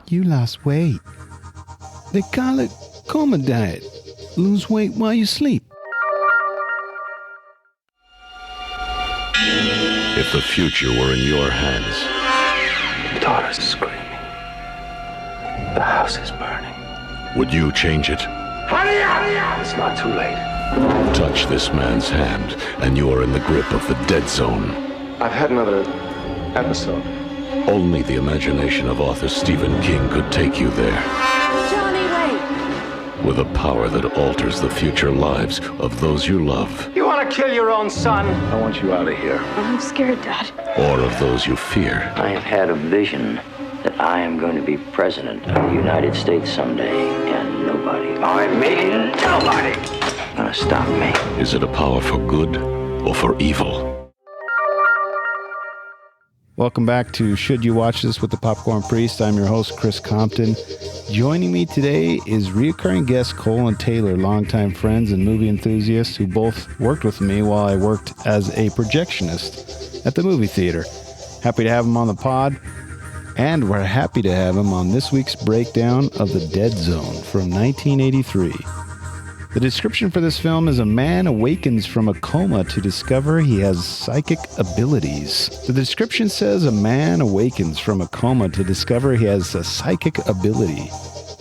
You lost weight. They call it coma diet. Lose weight while you sleep. If the future were in your hands. The daughter's screaming. The house is burning. Would you change it? Hurry up! It's not too late. Touch this man's hand, and you are in the grip of the dead zone. I've had another episode. Only the imagination of author Stephen King could take you there. Johnny, wait! With a power that alters the future lives of those you love. You want to kill your own son? I want you out of here. I'm scared, Dad. Or of those you fear. I have had a vision that I am going to be president of the United States someday, and nobody, I mean nobody, gonna stop me. Is it a power for good or for evil? Welcome back to Should You Watch This with the Popcorn Priest. I'm your host, Chris Compton. Joining me today is reoccurring guest Cole and Taylor, longtime friends and movie enthusiasts who both worked with me while I worked as a projectionist at the movie theater. Happy to have them on the pod, and we're happy to have them on this week's breakdown of The Dead Zone from 1983. The description for this film is a man awakens from a coma to discover he has psychic abilities. The description says a man awakens from a coma to discover he has a psychic ability.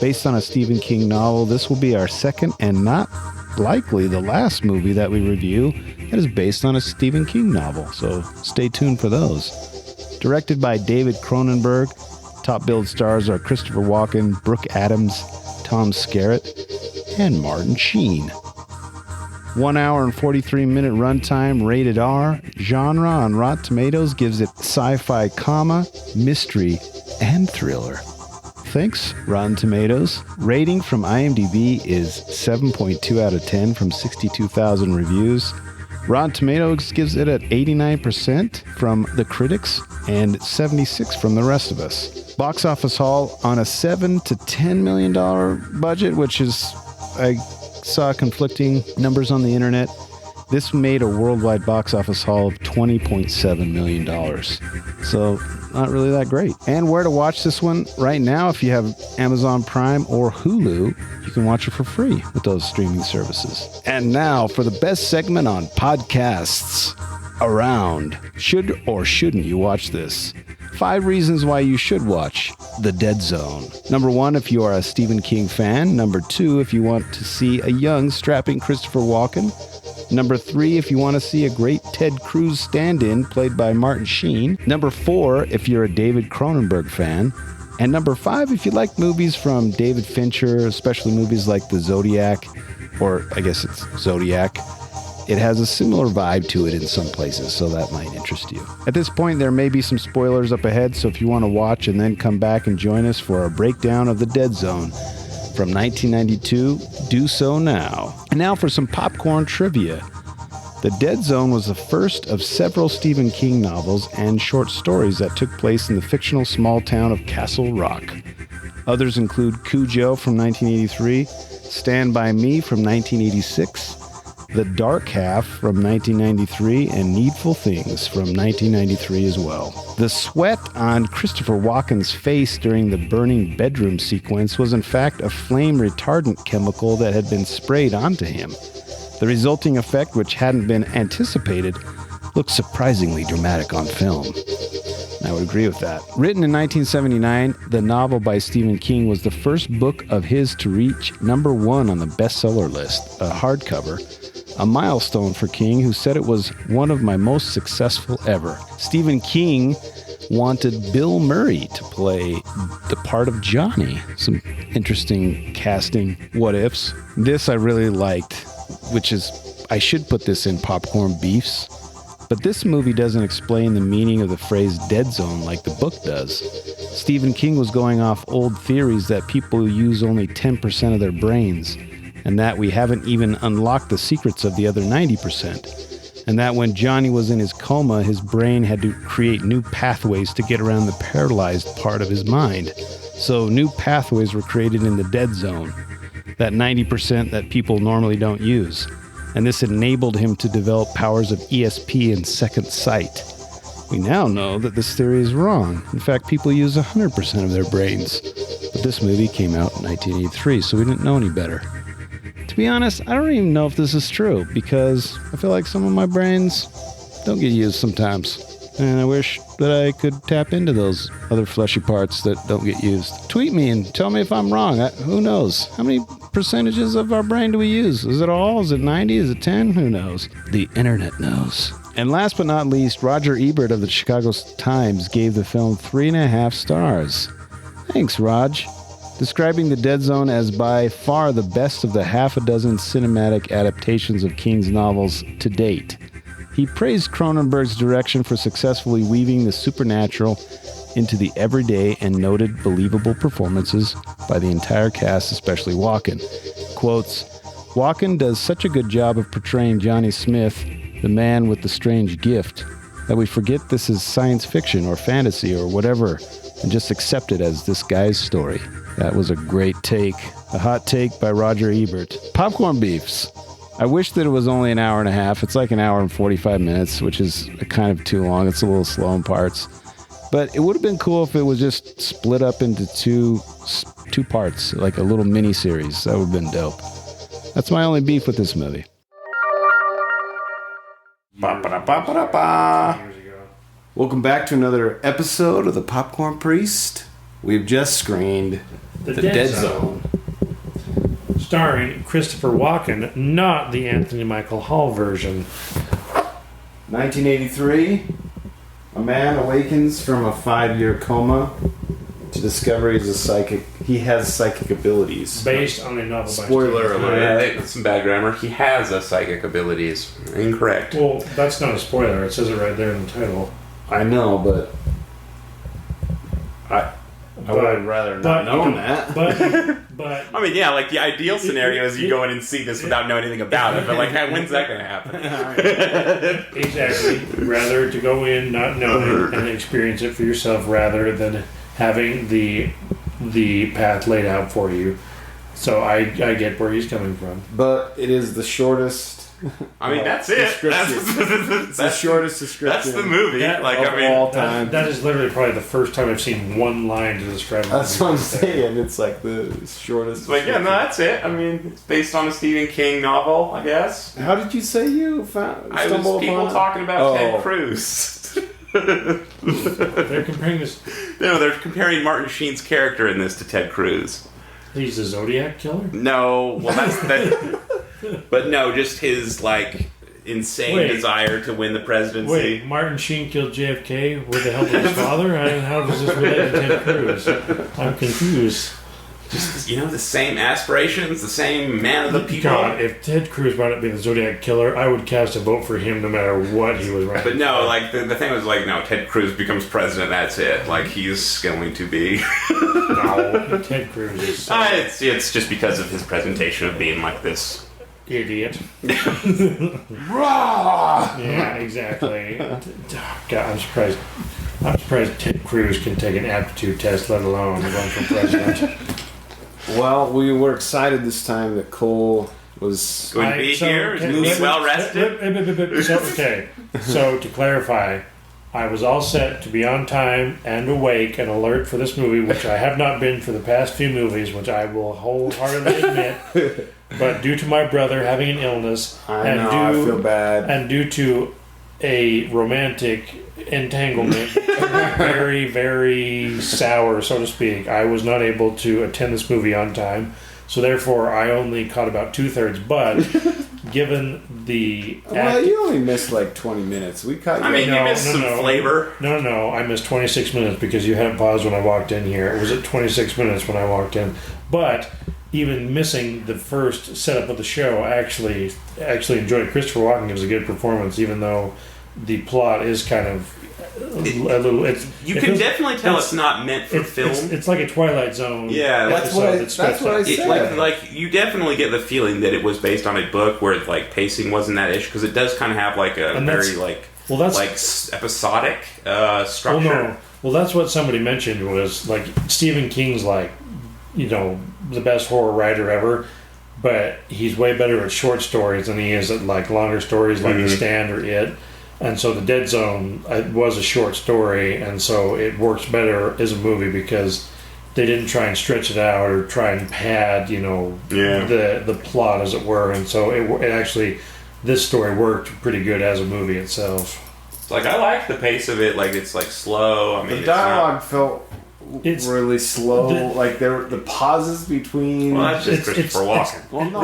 Based on a Stephen King novel, this will be our second and not likely the last movie that we review that is based on a Stephen King novel, so stay tuned for those. Directed by David Cronenberg, top billed stars are Christopher Walken, Brooke Adams, Tom Skerritt, and Martin Sheen. 1 hour and 43-minute runtime, rated R. Genre on Rotten Tomatoes gives it sci-fi, comma, mystery, and thriller. Thanks, Rotten Tomatoes. Rating from IMDb is 7.2 out of 10 from 62,000 reviews. Rotten Tomatoes gives it at 89% from the critics and 76% from the rest of us. Box office haul on a $7 to $10 million budget, which is, I saw conflicting numbers on the internet. This made a worldwide box office haul of $20.7 million. So not really that great. And where to watch this one right now, if you have Amazon Prime or Hulu, you can watch it for free with those streaming services. And now for the best segment on podcasts around. Should or shouldn't you watch this? 5 reasons why you should watch The Dead Zone. Number 1, if you are a Stephen King fan. Number 2, if you want to see a young, strapping Christopher Walken. Number 3, if you want to see a great Ted Cruz stand-in played by Martin Sheen. Number 4, if you're a David Cronenberg fan. And number 5, if you like movies from David Fincher, especially movies like The Zodiac, or I guess it's Zodiac. It has a similar vibe to it in some places, so that might interest you. At this point, there may be some spoilers up ahead, so if you want to watch and then come back and join us for a breakdown of The Dead Zone from 1992, do so now. And now for some popcorn trivia. The Dead Zone was the first of several Stephen King novels and short stories that took place in the fictional small town of Castle Rock. Others include Cujo from 1983, Stand By Me from 1986, The Dark Half from 1993, and Needful Things from 1993 as well. The sweat on Christopher Walken's face during the burning bedroom sequence was in fact a flame retardant chemical that had been sprayed onto him. The resulting effect, which hadn't been anticipated, looked surprisingly dramatic on film. I would agree with that. Written in 1979, the novel by Stephen King was the first book of his to reach number 1 on the bestseller list, a hardcover, a milestone for King, who said it was one of my most successful ever. Stephen King wanted Bill Murray to play the part of Johnny. Some interesting casting what-ifs. This I really liked, which is, I should put this in popcorn beefs, but this movie doesn't explain the meaning of the phrase dead zone like the book does. Stephen King was going off old theories that people use only 10% of their brains, and that we haven't even unlocked the secrets of the other 90%, and that when Johnny was in his coma, his brain had to create new pathways to get around the paralyzed part of his mind. So new pathways were created in the dead zone, that 90% that people normally don't use. And this enabled him to develop powers of ESP and second sight. We now know that this theory is wrong. In fact, people use 100% of their brains. But this movie came out in 1983, so we didn't know any better. To be honest, I don't even know if this is true, because I feel like some of my brains don't get used sometimes. And I wish that I could tap into those other fleshy parts that don't get used. Tweet me and tell me if I'm wrong. Who knows? How many percentages of our brain do we use? Is it all? Is it 90? Is it 10? Who knows? The internet knows. And last but not least, Roger Ebert of the Chicago Times gave the film 3.5 stars. Thanks, Raj. Describing The Dead Zone as by far the best of the half a dozen cinematic adaptations of King's novels to date. He praised Cronenberg's direction for successfully weaving the supernatural into the everyday and noted believable performances by the entire cast, especially Walken. Quotes, Walken does such a good job of portraying Johnny Smith, the man with the strange gift, that we forget this is science fiction or fantasy or whatever and just accept it as this guy's story. That was a great take. A hot take by Roger Ebert. Popcorn Beefs. I wish that it was only an hour and a half. It's like an hour and 45 minutes, which is kind of too long. It's a little slow in parts. But it would have been cool if it was just split up into two parts, like a little mini-series. That would have been dope. That's my only beef with this movie. Ba-ba-da-ba-ba-da-ba. Welcome back to another episode of The Popcorn Priest. We've just screened The Dead Zone. Starring Christopher Walken, not the Anthony Michael Hall version. 1983, a man awakens from a 5-year coma to discover he has psychic abilities. Based on a novel by Spoiler alert. That's some bad grammar. He has a psychic abilities. Incorrect. Well, that's not a spoiler. It says it right there in the title. I know, but I would have rather not known that. But I mean, yeah, like the ideal scenario is you go in and see this without knowing anything about it. But like, when's that going to happen? Exactly. Rather to go in not knowing and experience it for yourself, rather than having the path laid out for you. So I get where he's coming from. But it is the shortest. I mean, that's it. That's the shortest description. That's the movie. All time. That is literally probably the first time I've seen one line to describe it. That's what I'm saying. It's like the shortest. But yeah, no, that's it. I mean, it's based on a Stephen King novel, I guess. How did you say you found? I was people talking about Ted Cruz. They're comparing this. No, they're comparing Martin Sheen's character in this to Ted Cruz. He's the Zodiac killer? No, well that's that. But no, just his like insane desire to win the presidency. Wait, Martin Sheen killed JFK with the help of his father? How does this relate to Ted Cruz? I'm confused. Just, the same aspirations, the same man of the people. God, if Ted Cruz wound up being the Zodiac killer, I would cast a vote for him no matter what he was running. But no, like the thing was like, no, Ted Cruz becomes president. That's it. Like he's going to be. No, Ted Cruz is. It's just because of his presentation of being like this idiot. Raw. Yeah, exactly. God, I'm surprised Ted Cruz can take an aptitude test, let alone run for president. Well, we were excited this time that Cole was going to be here. He's well rested. So to clarify, I was all set to be on time and awake and alert for this movie, which I have not been for the past few movies, which I will wholeheartedly admit. But due to my brother having an illness, I feel bad, and due to a romantic entanglement, very, very sour, so to speak, I was not able to attend this movie on time. So therefore, I only caught about 2/3. But given the you only missed like 20 minutes. We caught. You missed some flavor. No, I missed 26 minutes because you had paused when I walked in here. It was at 26 minutes when I walked in, but. Even missing the first setup of the show, I actually enjoyed. Christopher Walken gives a good performance, even though the plot is kind of a little. You can definitely tell it's not meant for film. It's like a Twilight Zone. Yeah, that's what I said. Like you definitely get the feeling that it was based on a book where like pacing wasn't that issue because it does kind of have like a episodic structure. Well, that's what somebody mentioned was like Stephen King's like. The best horror writer ever, but he's way better at short stories than he is at like longer stories like The Stand or It. And so the Dead Zone was a short story, and so it works better as a movie because they didn't try and stretch it out or try and pad, the plot, as it were. And so it actually, this story worked pretty good as a movie itself. Like, I like the pace of it. Like, it's like slow. I mean, The dialogue felt really slow. Like the pauses between. Well, that's just Christopher Walken. Well, no,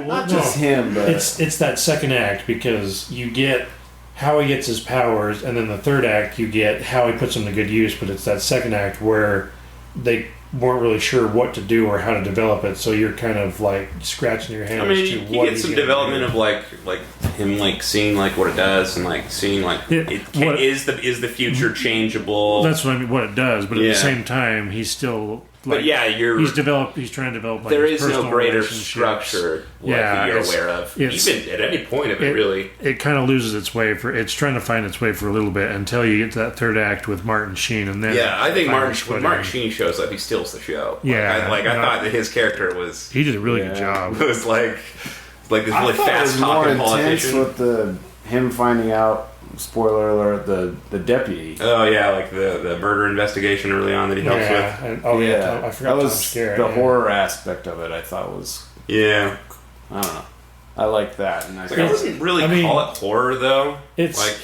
not just him, but it's that second act, because you get how he gets his powers, and then the third act you get how he puts them to good use. But it's that second act where they weren't really sure what to do or how to develop it, so you're kind of like scratching your head. I mean, you get some development of like him like seeing like what it does and like seeing like is the future changeable. That's what I mean. What it does, but at the same time, he's still. Like, but he's trying to develop. Like, there is no greater structure that you're aware of, even at any point of it. Really, it kind of loses its way it's trying to find its way for a little bit until you get to that third act with Martin Sheen, and then I think when Martin Sheen shows up, he steals the show. Yeah, I thought that his character was. He did a really good job. It was like this really fast talking politician with him finding out. Spoiler alert: the deputy. Oh yeah, like the murder investigation early on that he helps with. And, I forgot that was the horror aspect of it. I thought was I don't know. I like that, and I wouldn't really call it horror though. It's like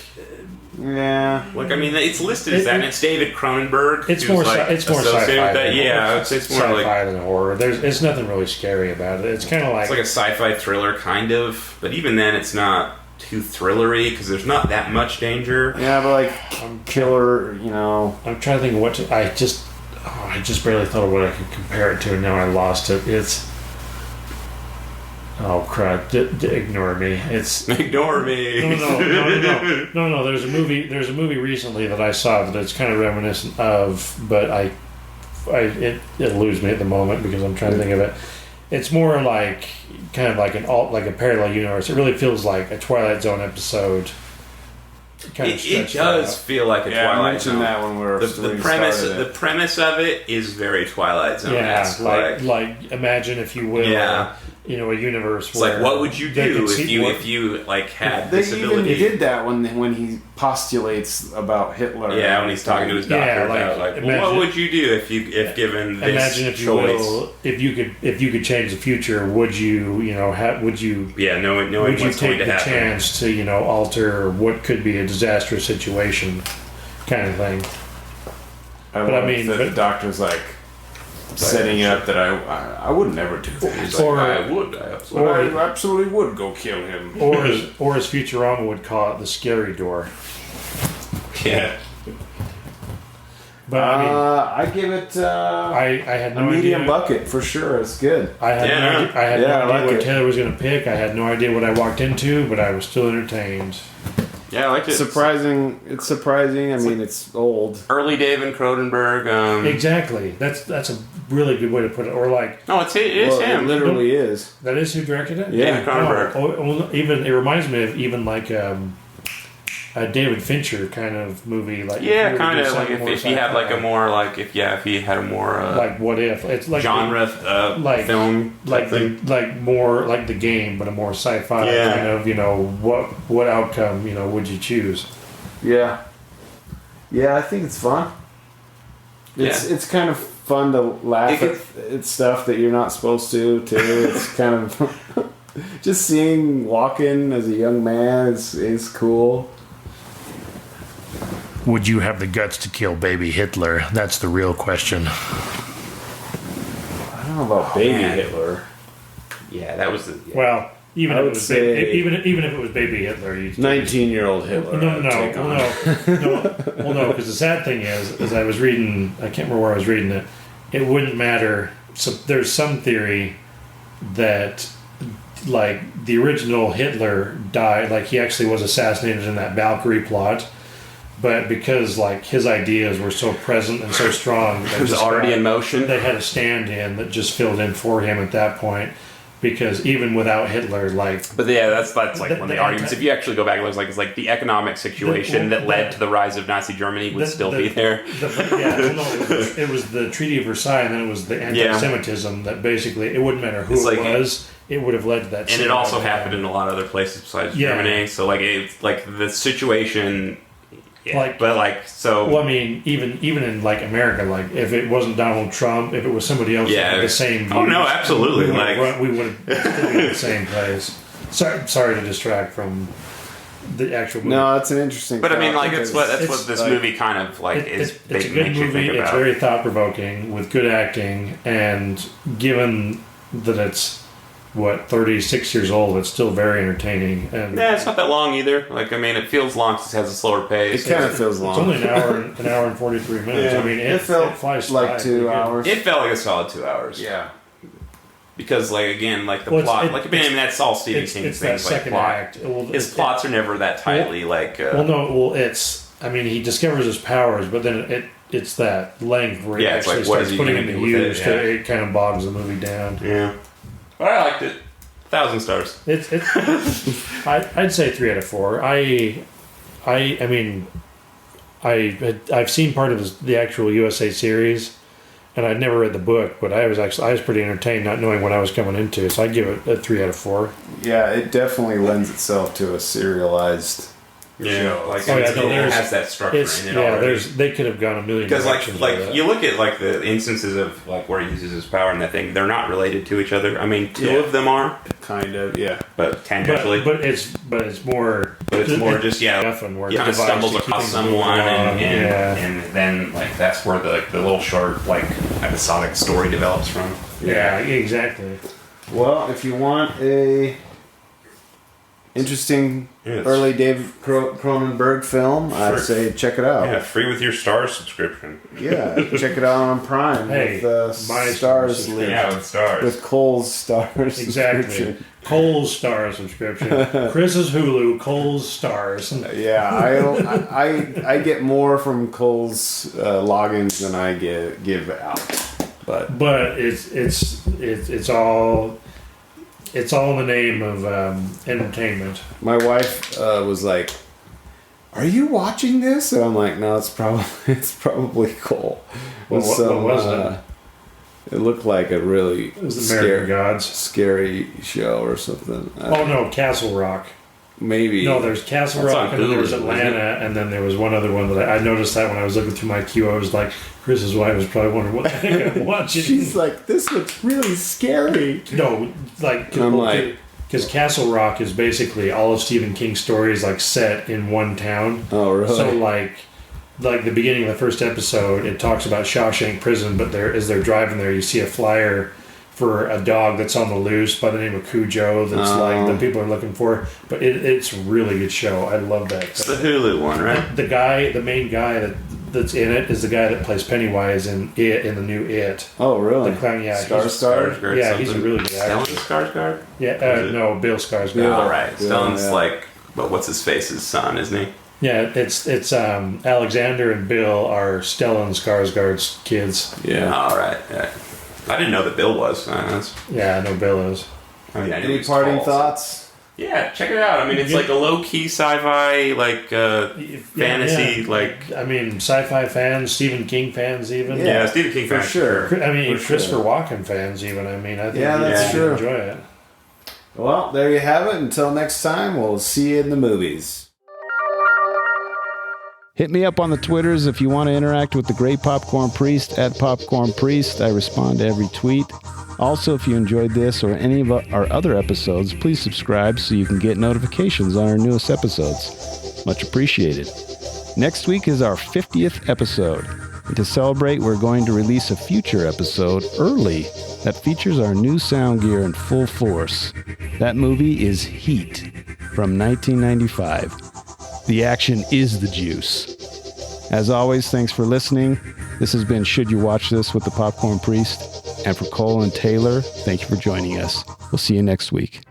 like I mean, it's listed as that. And it's David Cronenberg. It's more sci-fi. Yeah, it's more sci-fi than horror. It's nothing really scary about it. It's kind of like a sci-fi thriller kind of, but even then, it's not too thrillery because there's not that much danger. Yeah, but like killer, I'm trying to think of what to. I just barely thought of what I could compare it to, and now I lost it. It's crap! Ignore me. It's ignore me. No. There's a movie recently that I saw that it's kind of reminiscent of, but it eludes me at the moment because I'm trying to think of it. It's more like kind of like a parallel universe. It really feels like a Twilight Zone episode. It does feel like a Twilight Zone. That when we're the premise of it is very Twilight Zone. Yeah, like imagine, if you will, a universe. It's like, what would you do if you like had this ability? He did that when he postulates about Hitler. Yeah, when he's talking to his doctor about what would you do if given this imagine, if choice? You will, if you could change the future, would you knowing would you what's take going to the happen. chance to alter what could be a disastrous situation, kind of thing. The doctor's like setting up that I would never do that. I absolutely would go kill him. Or as Futurama would call it, the scary door. Yeah. But I give it I had no a medium idea. bucket for sure. It's good. I had no idea what it. Taylor was going to pick. I had no idea what I walked into, but I was still entertained. Yeah, I liked it. Surprising. It's surprising. I mean, it's old. Early David Cronenberg. Exactly. That's a really good way to put it. Or like, no, it is him. It literally is. That is who directed it. Yeah, David Cronenberg. Even it reminds me of even like a David Fincher kind of movie. Like kind of like if he had like a more like if he had a more like what if it's like genre film like more like The Game, but a more sci-fi kind of what outcome would you choose? Yeah, I think it's fun. It's kind of fun to laugh at stuff that you're not supposed to too. It's kind of just seeing Walken as a young man is cool. Would you have the guts to kill baby Hitler? That's the real question. I don't know about baby Hitler. Yeah, that was the... Well, even if it was baby Hitler, 19-year-old Hitler. No, because the sad thing is I was reading, I can't remember where I was reading it. It wouldn't matter. So there's some theory that like the original Hitler died, like he actually was assassinated in that Valkyrie plot. But because like his ideas were so present and so strong, it was already in motion. They had a stand-in that just filled in for him at that point. Because even without Hitler, that's like one of the arguments. If you actually go back and look, it's like the economic situation that led to the rise of Nazi Germany would still be there. It was the Treaty of Versailles, and then it was the anti-Semitism that basically it wouldn't matter who it was. it would have led to that. And it also happened in a lot of other places besides Germany. So like it's like the situation. Yeah, well, I mean, even in like America, like if it wasn't Donald Trump, if it was somebody else, with the same views, no, absolutely, we would have still been in the same place. Sorry to distract from the actual movie. No, it's an interesting. But I mean, like that's what this movie kind of like is. It's a good movie. It's very thought provoking with good acting, and given that it's 36 years old, it's still very entertaining. And it's not that long either. Like, I mean, it feels long because it has a slower pace. It kind of feels long. It's only an hour and 43 minutes. Yeah. I mean, it felt flies like 2 hours. It felt like a solid 2 hours. Yeah. Because, like, again, like the plot, I mean, that's all Stephen King's things. Like second plot. act. His plots are never that tightly I mean, he discovers his powers, but then it's that length where he actually starts putting it into use. It kind of bogs the movie down. Yeah. But I liked it. 1,000 stars. I'd say 3 out of 4. I mean, I've seen part of the actual USA series, and I'd never read the book, but I was pretty entertained not knowing what I was coming into. So I'd give it a 3 out of 4. Yeah, it definitely lends itself to a serialized show. Like it has that structure in it already. They could have gone a million directions. Because like you look at like the instances of like where he uses his power and that thing, they're not related to each other. I mean, two of them are kind of, but tangentially. But it's more just where he kind of stumbles across someone and then like that's where the little short like episodic story develops from. Yeah, exactly. Well, if you want a interesting early David Cronenberg film, I'd say check it out. Yeah, free with your Stars subscription. Yeah, check it out on Prime with my Stars link. Yeah, with Stars. With Cole's Stars subscription. Cole's Stars subscription. Chris's Hulu, Cole's Stars. Yeah, I get more from Cole's logins than I give out. But it's all. It's all in the name of entertainment. My wife was like, "Are you watching this?" And I'm like, "No, it's probably Cole." What was it? It looked like a really scary show or something. No, Castle Rock. Maybe. No, there's Castle Rock, and then there was Atlanta, and then there was one other one that I noticed that when I was looking through my queue, I was like, Chris's wife was probably wondering what the heck I'm watching. She's like, this looks really scary. No, like, because Castle Rock is basically all of Stephen King's stories like set in one town. Oh, really? So like the beginning of the first episode, it talks about Shawshank Prison, but as they're driving there, you see a flyer for a dog that's on the loose by the name of Cujo that's like the people are looking for. But it's a really good show. I love that. It's the Hulu one, right? The main guy that's in it is the guy that plays Pennywise in the new It. Oh, really? The clown, yeah. Skarsgård? Yeah, he's a really good actor. Stellan Skarsgård? Yeah, no, Bill Skarsgård. Yeah, all right. Stellan's like, what's his face's son, isn't he? Yeah, it's Alexander and Bill are Stellan Skarsgård's kids. Yeah. All right. Yeah. I didn't know that Bill was. Yeah, I know Bill is. I mean, any parting thoughts? Yeah, check it out. I mean, it's like a low-key sci-fi, like fantasy, like. I mean, sci-fi fans, Stephen King fans, even. Yeah, Stephen King fans for sure. I mean, Christopher Walken fans, even. I mean, I think that's true. Enjoy it. Well, there you have it. Until next time, we'll see you in the movies. Hit me up on the Twitters if you want to interact with the Great Popcorn Priest at Popcorn Priest. I respond to every tweet. Also, if you enjoyed this or any of our other episodes, please subscribe so you can get notifications on our newest episodes. Much appreciated. Next week is our 50th episode. And to celebrate, we're going to release a future episode early that features our new sound gear in full force. That movie is Heat from 1995. The action is the juice. As always, thanks for listening. This has been Should You Watch This with the Popcorn Priest. And for Cole and Taylor, thank you for joining us. We'll see you next week.